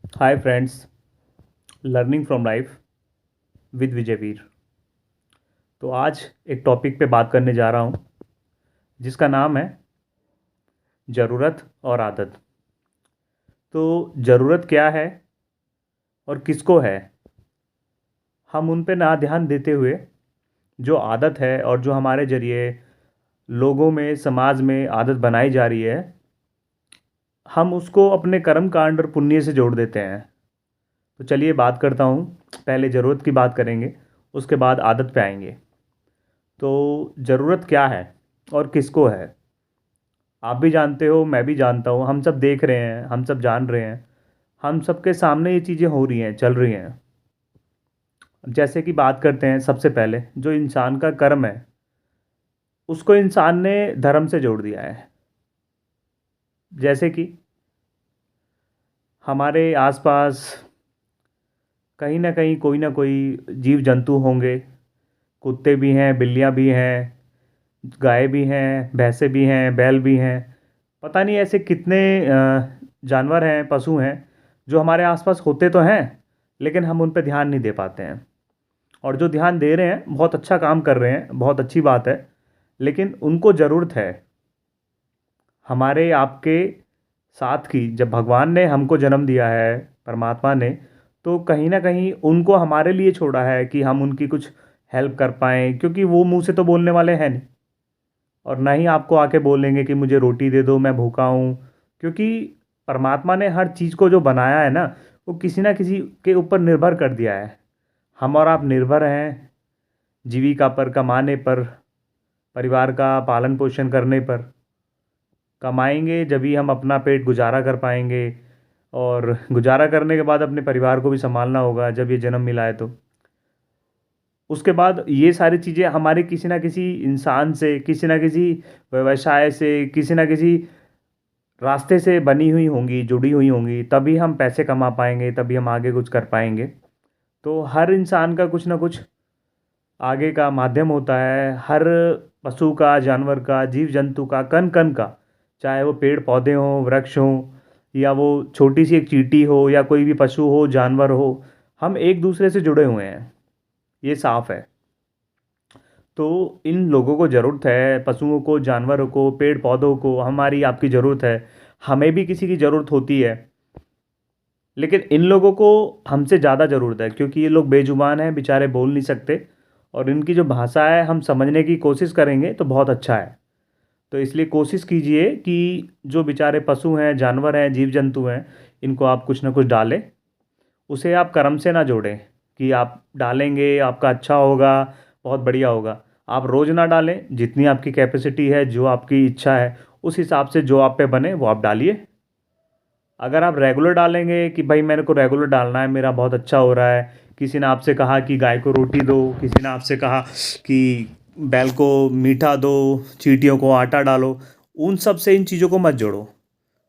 Hi friends, learning from life with Vijayveer. तो आज एक टॉपिक पे बात करने जा रहा हूँ जिसका नाम है ज़रूरत और आदत। तो ज़रूरत क्या है और किसको है, हम उन पे ना ध्यान देते हुए जो आदत है और जो हमारे ज़रिए लोगों में समाज में आदत बनाई जा रही है, हम उसको अपने कर्म कांड और पुण्य से जोड़ देते हैं। तो चलिए बात करता हूँ। पहले ज़रूरत की बात करेंगे, उसके बाद आदत पे आएंगे। तो ज़रूरत क्या है और किसको है, आप भी जानते हो, मैं भी जानता हूँ, हम सब देख रहे हैं, हम सब जान रहे हैं, हम सबके सामने ये चीज़ें हो रही हैं, चल रही हैं। अब जैसे कि बात करते हैं, सबसे पहले जो इंसान का कर्म है उसको इंसान ने धर्म से जोड़ दिया है। जैसे कि हमारे आसपास कहीं ना कोई जीव जंतु होंगे। कुत्ते भी हैं, बिल्लियाँ भी हैं, गाय भी हैं, भैंसे भी हैं, बैल भी हैं। पता नहीं ऐसे कितने जानवर हैं, पशु हैं जो हमारे आसपास होते तो हैं, लेकिन हम उन पर ध्यान नहीं दे पाते हैं। और जो ध्यान दे रहे हैं बहुत अच्छा काम कर रहे हैं, बहुत अच्छी बात है, लेकिन उनको ज़रूरत है हमारे आपके साथ की। जब भगवान ने हमको जन्म दिया है, परमात्मा ने, तो कहीं ना कहीं उनको हमारे लिए छोड़ा है कि हम उनकी कुछ हेल्प कर पाएँ, क्योंकि वो मुंह से तो बोलने वाले हैं नहीं, और ना ही आपको आके बोलेंगे कि मुझे रोटी दे दो, मैं भूखा हूँ। क्योंकि परमात्मा ने हर चीज़ को जो बनाया है ना, वो किसी ना किसी के ऊपर निर्भर कर दिया है। हम और आप निर्भर हैं जीविका पर, कमाने पर, परिवार का पालन पोषण करने पर। कमाएंगे जब ही हम अपना पेट गुजारा कर पाएंगे, और गुजारा करने के बाद अपने परिवार को भी संभालना होगा जब ये जन्म मिला है। तो उसके बाद ये सारी चीज़ें हमारे किसी ना किसी इंसान से, किसी ना किसी व्यवसाय से, किसी ना किसी रास्ते से बनी हुई होंगी, जुड़ी हुई होंगी, तभी हम पैसे कमा पाएंगे, तभी हम आगे कुछ कर पाएंगे। तो हर इंसान का कुछ ना कुछ आगे का माध्यम होता है, हर पशु का, जानवर का, जीव जंतु का, कण कण का, चाहे वो पेड़ पौधे हों, वृक्ष हों, या वो छोटी सी एक चींटी हो, या कोई भी पशु हो, जानवर हो, हम एक दूसरे से जुड़े हुए हैं, ये साफ है। तो इन लोगों को ज़रूरत है, पशुओं को, जानवरों को, पेड़ पौधों को, हमारी आपकी ज़रूरत है। हमें भी किसी की ज़रूरत होती है, लेकिन इन लोगों को हमसे ज़्यादा ज़रूरत है, क्योंकि ये लोग बेजुबान हैं, बेचारे बोल नहीं सकते, और इनकी जो भाषा है हम समझने की कोशिश करेंगे तो बहुत अच्छा है। तो इसलिए कोशिश कीजिए कि जो बेचारे पशु हैं, जानवर हैं, जीव जंतु हैं, इनको आप कुछ ना कुछ डालें। उसे आप कर्म से ना जोड़ें कि आप डालेंगे आपका अच्छा होगा, बहुत बढ़िया होगा। आप रोज़ ना डालें, जितनी आपकी कैपेसिटी है, जो आपकी इच्छा है, उस हिसाब से जो आप पे बने वो आप डालिए। अगर आप रेगुलर डालेंगे कि भाई मेरे को रेगुलर डालना है, मेरा बहुत अच्छा हो रहा है, किसी ने आपसे कहा कि गाय को रोटी दो, किसी ने आपसे कहा कि बैल को मीठा दो, चींटियों को आटा डालो, उन सब से इन चीज़ों को मत जोड़ो।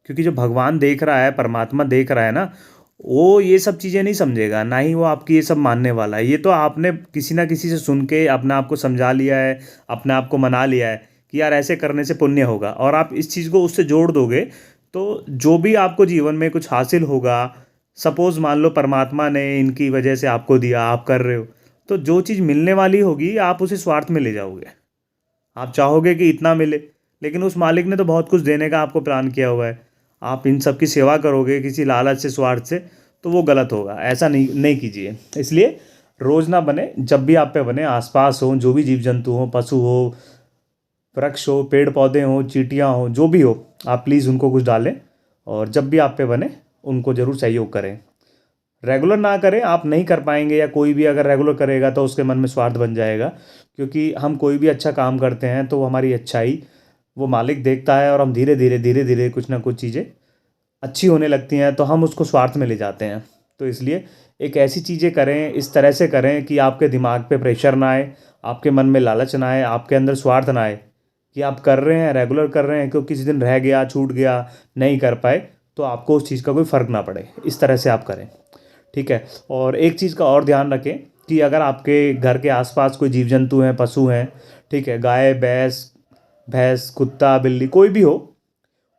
क्योंकि जो भगवान देख रहा है, परमात्मा देख रहा है ना, वो ये सब चीज़ें नहीं समझेगा, ना ही वो आपकी ये सब मानने वाला है। ये तो आपने किसी ना किसी से सुन के अपने आप को समझा लिया है, अपने आप को मना लिया है कि यार ऐसे करने से पुण्य होगा, और आप इस चीज़ को उससे जोड़ दोगे तो जो भी आपको जीवन में कुछ हासिल होगा, सपोज़ मान लो परमात्मा ने इनकी वजह से आपको दिया, आप कर रहे हो, तो जो चीज़ मिलने वाली होगी आप उसे स्वार्थ में ले जाओगे। आप चाहोगे कि इतना मिले, लेकिन उस मालिक ने तो बहुत कुछ देने का आपको प्लान किया हुआ है। आप इन सब की सेवा करोगे किसी लालच से, स्वार्थ से, तो वो गलत होगा। ऐसा नहीं नहीं कीजिए। इसलिए रोज़ ना बने, जब भी आप पे बने, आसपास हो जो भी जीव जंतु हो, पशु हो, वृक्ष हो, पेड़ पौधे हों, चींटियाँ हों, जो भी हो, आप प्लीज़ उनको कुछ डालें। और जब भी आप पे बने उनको ज़रूर सहयोग करें। रेगुलर ना करें, आप नहीं कर पाएंगे, या कोई भी अगर रेगुलर करेगा तो उसके मन में स्वार्थ बन जाएगा। क्योंकि हम कोई भी अच्छा काम करते हैं तो वो हमारी अच्छाई वो मालिक देखता है, और हम धीरे धीरे कुछ ना कुछ चीज़ें अच्छी होने लगती हैं तो हम उसको स्वार्थ में ले जाते हैं। तो इसलिए एक ऐसी चीज़ें करें, इस तरह से करें कि आपके दिमाग पे प्रेशर ना आए, आपके मन में लालच ना आए, आपके अंदर स्वार्थ ना आए, कि आप कर रहे हैं, रेगुलर कर रहे हैं, क्योंकि किसी दिन रह गया, छूट गया, नहीं कर पाए, तो आपको उस चीज़ का कोई फ़र्क ना पड़े। इस तरह से आप करें, ठीक है। और एक चीज़ का और ध्यान रखें कि अगर आपके घर के आसपास कोई जीव जंतु हैं, पशु हैं, ठीक है, गाय भैंस, कुत्ता बिल्ली, कोई भी हो,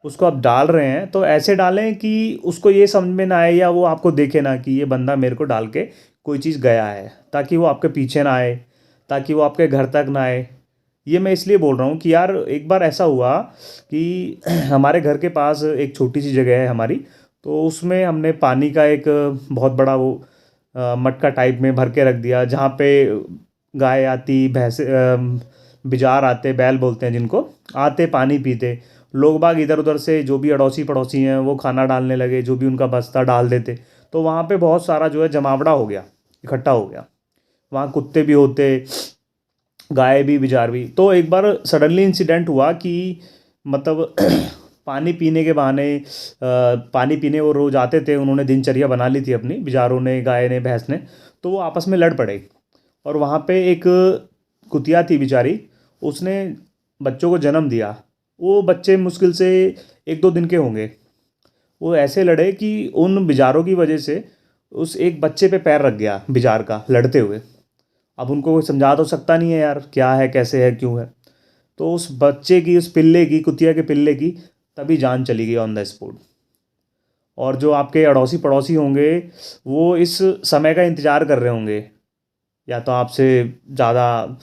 उसको आप डाल रहे हैं तो ऐसे डालें कि उसको ये समझ में ना आए या वो आपको देखे ना कि ये बंदा मेरे को डाल के कोई चीज़ गया है, ताकि वो आपके पीछे ना आए, ताकि वो आपके घर तक ना आए। ये मैं इसलिए बोल रहा हूँ कि यार एक बार ऐसा हुआ कि हमारे घर के पास एक छोटी सी जगह है हमारी, तो उसमें हमने पानी का एक बहुत बड़ा वो मटका टाइप में भर के रख दिया, जहाँ पे गाय आती, भैंसे बिजार आते, बैल बोलते हैं जिनको, आते पानी पीते। लोग बाग इधर उधर से जो भी अड़ोसी पड़ोसी हैं वो खाना डालने लगे, जो भी उनका बस्ता डाल देते। तो वहाँ पे बहुत सारा जो है जमावड़ा हो गया, इकट्ठा हो गया। वहाँ कुत्ते भी होते, गाय भी, बिजार भी। तो एक बार सडनली इंसिडेंट हुआ कि मतलब पानी पीने के बहाने पानी पीने वो रोज़ आते थे, उन्होंने दिनचर्या बना ली थी अपनी, बिजारों ने, गाय ने, भैंस ने। तो वो आपस में लड़ पड़े। और वहाँ पे एक कुतिया थी बेचारी, उसने बच्चों को जन्म दिया। वो बच्चे मुश्किल से 1-2 दिन के होंगे। वो ऐसे लड़े कि उन बिजारों की वजह से उस एक बच्चे पे पैर रख गया बिजार का, लड़ते हुए। अब उनको कोई समझा तो सकता नहीं है यार, क्या है, कैसे है, क्यों है। तो उस बच्चे की, उस पिल्ले की, कुतिया के पिल्ले की तभी जान चली गई ऑन द स्पॉट। और जो आपके अड़ोसी पड़ोसी होंगे वो इस समय का इंतज़ार कर रहे होंगे, या तो आपसे ज़्यादा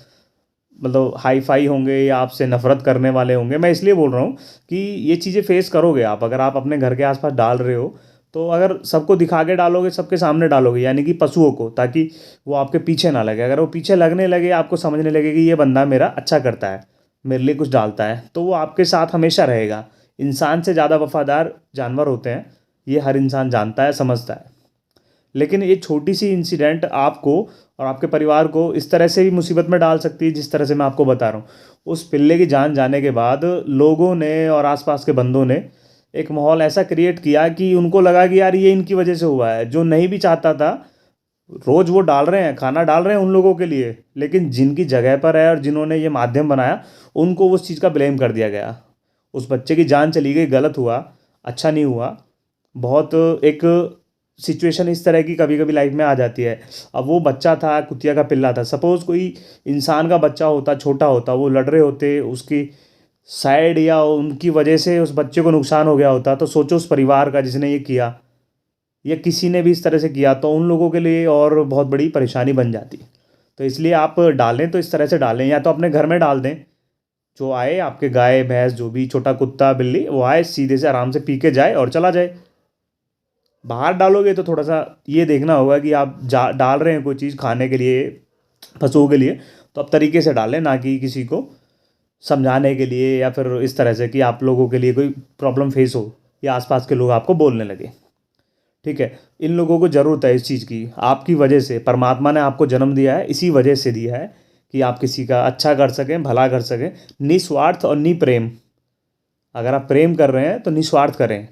मतलब हाई फाई होंगे, या आपसे नफ़रत करने वाले होंगे। मैं इसलिए बोल रहा हूँ कि ये चीज़ें फेस करोगे आप, अगर आप अपने घर के आसपास डाल रहे हो। तो अगर सबको दिखा के डालोगे, सबके सामने डालोगे, यानी कि पशुओं को, ताकि वो आपके पीछे ना लगे। अगर वो पीछे लगने लगे, आपको समझने लगे कि ये बंदा मेरा अच्छा करता है, मेरे लिए कुछ डालता है, तो वो आपके साथ हमेशा रहेगा। इंसान से ज़्यादा वफादार जानवर होते हैं, ये हर इंसान जानता है, समझता है। लेकिन ये छोटी सी इंसिडेंट आपको और आपके परिवार को इस तरह से भी मुसीबत में डाल सकती है, जिस तरह से मैं आपको बता रहा हूँ। उस पिल्ले की जान जाने के बाद लोगों ने और आसपास के बंदों ने एक माहौल ऐसा क्रिएट किया कि उनको लगा कि यार ये इनकी वजह से हुआ है। जो नहीं भी चाहता था, रोज़ वो डाल रहे हैं, खाना डाल रहे हैं उन लोगों के लिए, लेकिन जिनकी जगह पर है और जिन्होंने ये माध्यम बनाया, उनको उस चीज़ का ब्लेम कर दिया गया। उस बच्चे की जान चली गई, गलत हुआ, अच्छा नहीं हुआ। बहुत एक सिचुएशन इस तरह की कभी कभी लाइफ में आ जाती है। अब वो बच्चा था, कुतिया का पिल्ला था, सपोज़ कोई इंसान का बच्चा होता, छोटा होता, वो लड़ रहे होते, उसकी साइड या उनकी वजह से उस बच्चे को नुकसान हो गया होता, तो सोचो उस परिवार का जिसने ये किया, या किसी ने भी इस तरह से किया, तो उन लोगों के लिए और बहुत बड़ी परेशानी बन जाती। तो इसलिए आप डालें तो इस तरह से डालें, या तो अपने घर में डाल दें। जो आए आपके, गाय भैंस, जो भी छोटा कुत्ता बिल्ली, वो आए सीधे से आराम से पी के जाए और चला जाए। बाहर डालोगे तो थोड़ा सा ये देखना होगा कि आप जा डाल रहे हैं कोई चीज़ खाने के लिए, पशुओं के लिए, तो आप तरीके से डालें, ना कि किसी को समझाने के लिए, या फिर इस तरह से कि आप लोगों के लिए कोई प्रॉब्लम फेस हो, या आसपास के लोग आपको बोलने लगे। ठीक है, इन लोगों को ज़रूरत है इस चीज़ की, आपकी वजह से। परमात्मा ने आपको जन्म दिया है, इसी वजह से दिया है कि आप किसी का अच्छा कर सकें, भला कर सकें, निस्वार्थ और निप्रेम। अगर आप प्रेम कर रहे हैं तो निस्वार्थ करें,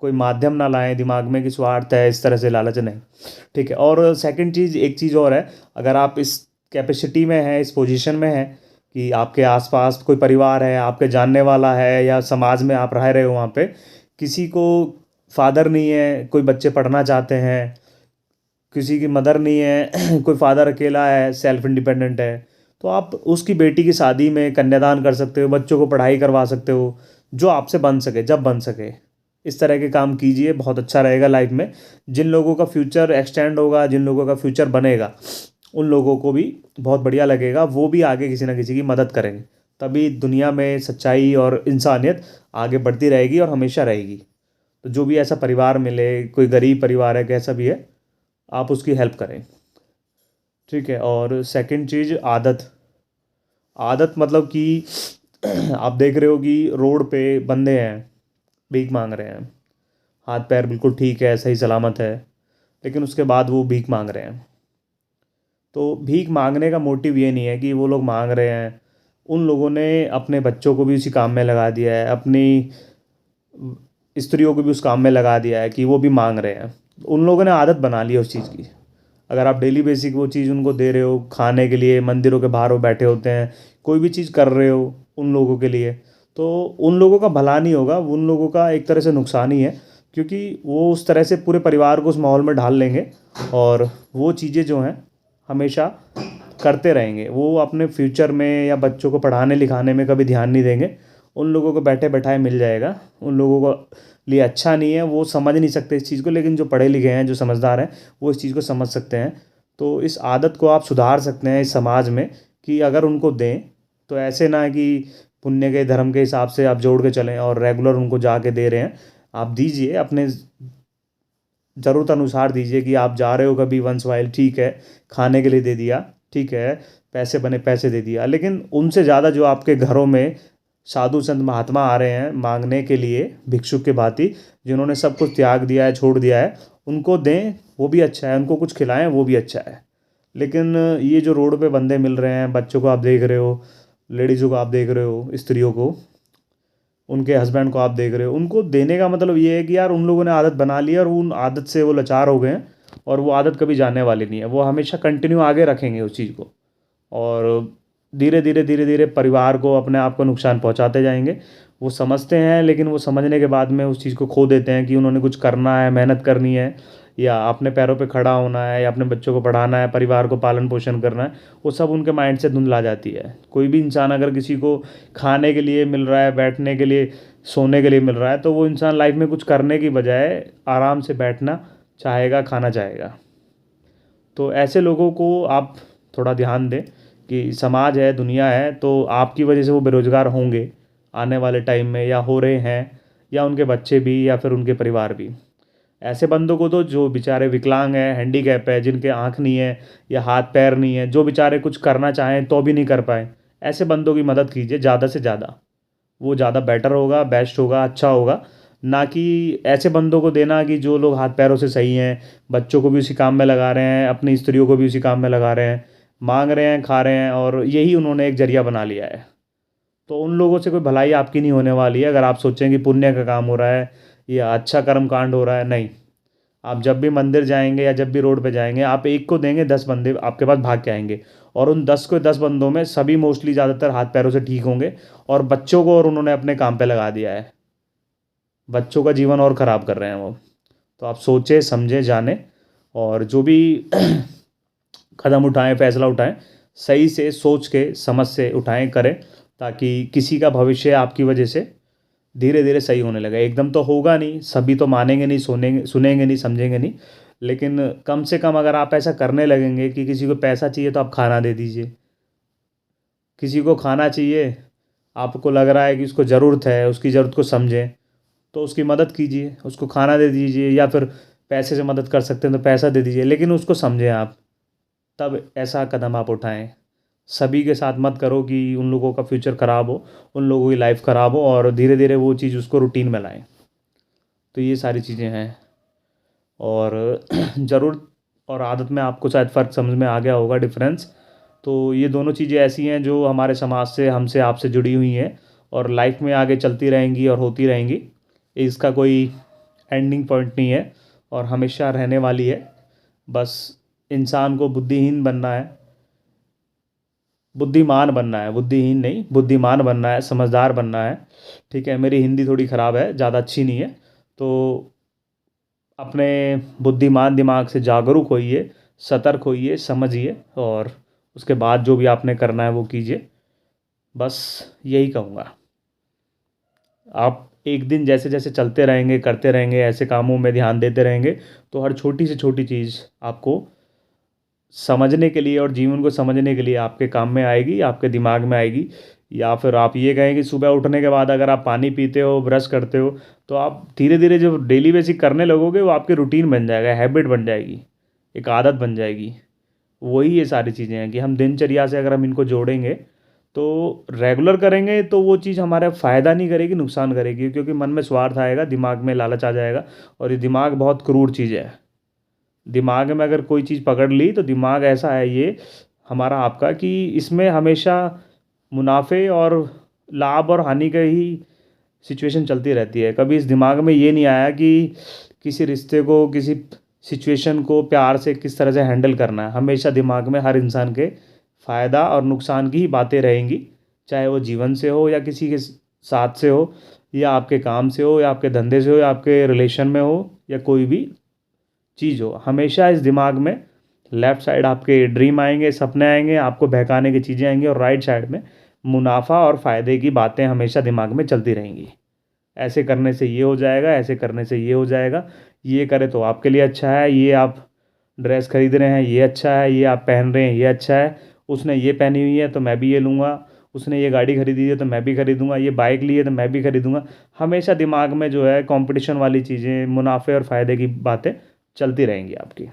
कोई माध्यम ना लाएं दिमाग में कि स्वार्थ है, इस तरह से लालच नहीं। ठीक है। और सेकंड चीज़, एक चीज़ और है, अगर आप इस कैपेसिटी में हैं, इस पोजीशन में हैं कि आपके आसपास कोई परिवार है, आपके जानने वाला है, या समाज में आप रह रहे हो, वहाँ पे किसी को फादर नहीं है, कोई बच्चे पढ़ना चाहते हैं, किसी की मदर नहीं है कोई फादर अकेला है, सेल्फ इंडिपेंडेंट है, तो आप उसकी बेटी की शादी में कन्यादान कर सकते हो, बच्चों को पढ़ाई करवा सकते हो, जो आपसे बन सके, जब बन सके। इस तरह के काम कीजिए, बहुत अच्छा रहेगा लाइफ में। जिन लोगों का फ्यूचर एक्सटेंड होगा, जिन लोगों का फ्यूचर बनेगा, उन लोगों को भी बहुत बढ़िया लगेगा, वो भी आगे किसी ना किसी की मदद करेंगे। तभी दुनिया में सच्चाई और इंसानियत आगे बढ़ती रहेगी और हमेशा रहेगी। तो जो भी ऐसा परिवार मिले, कोई गरीब परिवार है, कैसा भी है, आप उसकी हेल्प करें। ठीक है। और सेकंड चीज़, आदत। आदत मतलब कि आप देख रहे हो कि रोड पे बंदे हैं, भीख मांग रहे हैं, हाथ पैर बिल्कुल ठीक है, सही सलामत है, लेकिन उसके बाद वो भीख मांग रहे हैं। तो भीख मांगने का मोटिव ये नहीं है कि वो लोग मांग रहे हैं। उन लोगों ने अपने बच्चों को भी उसी काम में लगा दिया है, अपनी स्त्रियों को भी उस काम में लगा दिया है कि वो भी मांग रहे हैं। उन लोगों ने आदत बना ली है उस चीज़ की। अगर आप डेली बेसिक वो चीज़ उनको दे रहे हो खाने के लिए, मंदिरों के बाहर वो बैठे होते हैं, कोई भी चीज़ कर रहे हो उन लोगों के लिए, तो उन लोगों का भला नहीं होगा, उन लोगों का एक तरह से नुकसान ही है। क्योंकि वो उस तरह से पूरे परिवार को उस माहौल में ढाल लेंगे, और वो चीज़ें जो हैं हमेशा करते रहेंगे। वो अपने फ्यूचर में या बच्चों को पढ़ाने लिखाने में कभी ध्यान नहीं देंगे, उन लोगों को बैठे बैठाए मिल जाएगा। उन लोगों को लिए अच्छा नहीं है, वो समझ नहीं सकते इस चीज़ को, लेकिन जो पढ़े लिखे हैं, जो समझदार हैं, वो इस चीज़ को समझ सकते हैं। तो इस आदत को आप सुधार सकते हैं इस समाज में, कि अगर उनको दें तो ऐसे ना कि पुण्य के धर्म के हिसाब से आप जोड़ के चलें और रेगुलर उनको जाके दे रहे हैं। आप दीजिए, अपने ज़रूरत अनुसार दीजिए, कि आप जा रहे हो कभी वंस वाइल, ठीक है, खाने के लिए दे दिया, ठीक है, पैसे बने पैसे दे दिया, लेकिन उनसे ज़्यादा जो आपके घरों में साधु संत महात्मा आ रहे हैं मांगने के लिए भिक्षुक के भांति, जिन्होंने सब कुछ त्याग दिया है, छोड़ दिया है, उनको दें, वो भी अच्छा है। उनको कुछ खिलाएं, वो भी अच्छा है। लेकिन ये जो रोड पे बंदे मिल रहे हैं, बच्चों को आप देख रहे हो, लेडीज़ों को आप देख रहे हो, स्त्रियों को, उनके हस्बैंड को आप देख रहे हो, उनको देने का मतलब ये है कि यार उन लोगों ने आदत बना ली है और उन आदत से वो लाचार हो गए हैं, और वो आदत कभी जाने वाली नहीं है। वो हमेशा कंटिन्यू आगे रखेंगे उस चीज़ को, और धीरे धीरे परिवार को, अपने आप को नुकसान पहुंचाते जाएंगे। वो समझते हैं, लेकिन वो समझने के बाद में उस चीज़ को खो देते हैं, कि उन्होंने कुछ करना है, मेहनत करनी है, या अपने पैरों पे खड़ा होना है, या अपने बच्चों को पढ़ाना है, परिवार को पालन पोषण करना है, वो सब उनके माइंड से धुंधला जाती है। कोई भी इंसान अगर किसी को खाने के लिए मिल रहा है, बैठने के लिए, सोने के लिए मिल रहा है, तो वो इंसान लाइफ में कुछ करने की बजाय आराम से बैठना चाहेगा, खाना चाहेगा। तो ऐसे लोगों को आप थोड़ा ध्यान दें, कि समाज है, दुनिया है, तो आपकी वजह से वो बेरोज़गार होंगे आने वाले टाइम में, या हो रहे हैं, या उनके बच्चे भी, या फिर उनके परिवार भी। ऐसे बंदों को तो, जो बेचारे विकलांग हैं, हैंडीकैप है, जिनके आँख नहीं है या हाथ पैर नहीं है, जो बेचारे कुछ करना चाहें तो भी नहीं कर पाए, ऐसे बंदों की मदद कीजिए ज़्यादा से ज़्यादा। वो ज़्यादा बेटर होगा, बेस्ट होगा, अच्छा होगा। ना कि ऐसे बंदों को देना कि जो लोग हाथ पैरों से सही हैं, बच्चों को भी उसी काम में लगा रहे हैं, अपनी स्त्रियों को भी उसी काम में लगा रहे हैं, मांग रहे हैं, खा रहे हैं, और यही उन्होंने एक जरिया बना लिया है। तो उन लोगों से कोई भलाई आपकी नहीं होने वाली है, अगर आप सोचें कि पुण्य का काम हो रहा है या अच्छा कर्म कांड हो रहा है। नहीं, आप जब भी मंदिर जाएंगे या जब भी रोड पे जाएंगे, आप एक को देंगे, 10 बंदे आपके पास भाग के आएंगे, और उन 10 बंदों में सभी मोस्टली ज़्यादातर हाथ पैरों से ठीक होंगे, और बच्चों को और उन्होंने अपने काम पे लगा दिया है, बच्चों का जीवन और ख़राब कर रहे हैं वो। तो आप सोचें, समझें, जानें, और जो भी कदम उठाएं, फैसला उठाएं, सही से सोच के, समझ से उठाएं, करें, ताकि किसी का भविष्य आपकी वजह से धीरे धीरे सही होने लगा। एकदम तो होगा नहीं, सभी तो मानेंगे नहीं, सुनेंगे नहीं, समझेंगे नहीं, लेकिन कम से कम अगर आप ऐसा करने लगेंगे कि किसी को पैसा चाहिए तो आप खाना दे दीजिए, किसी को खाना चाहिए, आपको लग रहा है कि उसको ज़रूरत है, उसकी ज़रूरत को समझें, तो उसकी मदद कीजिए, उसको खाना दे दीजिए, या फिर पैसे से मदद कर सकते हैं तो पैसा दे दीजिए, लेकिन उसको समझें आप, तब ऐसा कदम आप उठाएं। सभी के साथ मत करो कि उन लोगों का फ्यूचर ख़राब हो, उन लोगों की लाइफ ख़राब हो, और धीरे धीरे वो चीज़ उसको रूटीन में लाएं। तो ये सारी चीज़ें हैं। और ज़रूरत और आदत में आपको शायद फ़र्क समझ में आ गया होगा, डिफरेंस। तो ये दोनों चीज़ें ऐसी हैं जो हमारे समाज से, हमसे, आपसे जुड़ी हुई हैं, और लाइफ में आगे चलती रहेंगी और होती रहेंगी। इसका कोई एंडिंग पॉइंट नहीं है, और हमेशा रहने वाली है। बस इंसान को बुद्धिहीन बनना है, बुद्धिमान बनना है, बुद्धिहीन नहीं, बुद्धिमान बनना है, समझदार बनना है। ठीक है, मेरी हिंदी थोड़ी ख़राब है, ज़्यादा अच्छी नहीं है। तो अपने बुद्धिमान दिमाग से जागरूक होइए, सतर्क होइए, समझिए, और उसके बाद जो भी आपने करना है वो कीजिए। बस यही कहूँगा। आप एक दिन जैसे जैसे चलते रहेंगे, करते रहेंगे, ऐसे कामों में ध्यान देते रहेंगे, तो हर छोटी से छोटी चीज़ आपको समझने के लिए और जीवन को समझने के लिए आपके काम में आएगी, आपके दिमाग में आएगी। या फिर आप ये कहें कि सुबह उठने के बाद अगर आप पानी पीते हो, ब्रश करते हो, तो आप धीरे धीरे जो डेली बेसिक करने लगोगे, वो आपकी रूटीन बन जाएगा, हैबिट बन जाएगी, एक आदत बन जाएगी। वही ये सारी चीज़ें हैं, कि हम दिनचर्या से अगर हम इनको जोड़ेंगे, तो रेगुलर करेंगे, तो वो चीज़ हमारा फ़ायदा नहीं करेगी, नुकसान करेगी, क्योंकि मन में स्वार्थ आएगा, दिमाग में लालच आ जाएगा। और ये दिमाग बहुत क्रूर चीज़ है। दिमाग में अगर कोई चीज़ पकड़ ली, तो दिमाग ऐसा है ये हमारा, आपका, कि इसमें हमेशा मुनाफे और लाभ और हानि का ही सिचुएशन चलती रहती है। कभी इस दिमाग में ये नहीं आया कि किसी रिश्ते को, किसी सिचुएशन को प्यार से किस तरह से हैंडल करना है। हमेशा दिमाग में हर इंसान के फ़ायदा और नुकसान की ही बातें रहेंगी, चाहे वो जीवन से हो, या किसी के साथ से हो, या आपके काम से हो, या आपके धंधे से हो, या आपके रिलेशन में हो, या कोई भी चीज़ हो। हमेशा इस दिमाग में लेफ़्ट साइड आपके ड्रीम आएंगे, सपने आएंगे, आपको बहकाने की चीज़ें आएंगी, और राइट साइड में मुनाफा और फ़ायदे की बातें हमेशा दिमाग में चलती रहेंगी। ऐसे करने से ये हो जाएगा, ऐसे करने से ये हो जाएगा, ये करें तो आपके लिए अच्छा है, ये आप ड्रेस खरीद रहे हैं ये अच्छा है, ये आप पहन रहे हैं ये अच्छा है, उसने ये पहनी हुई है तो मैं भी ये लूँगा, उसने ये गाड़ी खरीदी है तो मैं भी खरीदूँगा, ये बाइक ली है तो मैं भी खरीदूँगा। हमेशा दिमाग में जो है कंपटीशन वाली चीज़ें, मुनाफे और फ़ायदे की बातें चलती रहेंगी आपकी।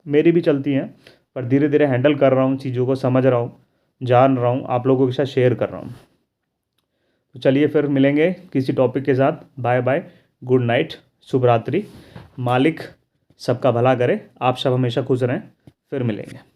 मेरी भी चलती हैं, पर धीरे धीरे हैंडल कर रहा हूँ, चीज़ों को समझ रहा हूँ, जान रहा हूँ, आप लोगों के साथ शेयर कर रहा हूँ। तो चलिए फिर मिलेंगे किसी टॉपिक के साथ। बाय बाय, गुड नाइट, शुभ रात्रि। मालिक सबका भला करे, आप सब हमेशा खुश रहें। फिर मिलेंगे।